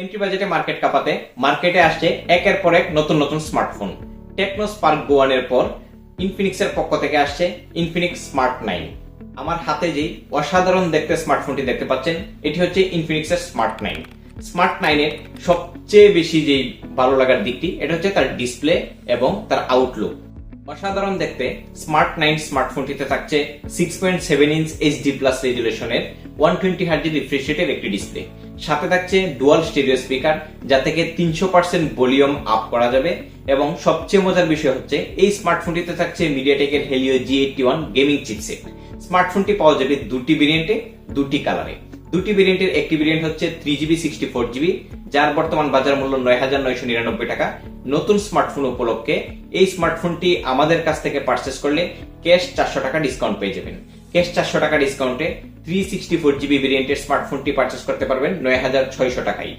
Entry বাজেটে market কাঁপাতে মার্কেটে আসছে একের পর এক নতুন নতুন স্মার্টফোন। টেকনো স্পার্ক গো 1 এর পর ইনফিনিক্সের পক্ষ থেকে আসছে ইনফিনিক্স স্মার্ট 9। আমার হাতে যে অসাধারণ দেখতে স্মার্টফোনটি দেখতে পাচ্ছেন, এটি হচ্ছে ইনফিনিক্সের স্মার্ট 9। স্মার্ট 9 এর সবচেয়ে বেশি যে ভালো লাগার দিকটি এটা হচ্ছে তার ডিসপ্লে এবং তার আউটলুক। অসাধারণ দেখতে স্মার্ট 9 স্মার্টফোনটিতে থাকছে 6.7 ইঞ্চ এইচডি প্লাস রেজুলেশনের 120 হার্জ রিফ্রেশ রেটের একটি ডিসপ্লে। সাথে থাকছে ডুয়াল স্টেরিও স্পিকার, যা থেকে 300% ভলিউম আপ করা যাবে। এবং সবচেয়ে মজার বিষয় হচ্ছে এই স্মার্টফোনটিতে থাকছে মিডিয়াটেকের হেলিও G81 গেমিং চিপসেট। স্মার্টফোনটি পাওয়া যাবে দুটি ভেরিয়েন্টে, দুটি কালারে। দুটি ভেরিয়েন্টের একটি ভেরিয়েন্ট হচ্ছে 3GB 64GB, যার বর্তমান বাজার মূল্য 9,999 টাকা। নতুন স্মার্টফোন উপলক্ষে এই স্মার্টফোনটি আমাদের কাছ থেকে পারচেস করলে ক্যাশ 400 টাকা ডিসকাউন্ট পেয়ে যাবেন। ক্যাশ 400 টাকা ডিসকাউন্টে 364GB ভেরিয়েন্টের স্মার্টফোনটি পারচেস করতে পারবেন 9,600 টাকায়।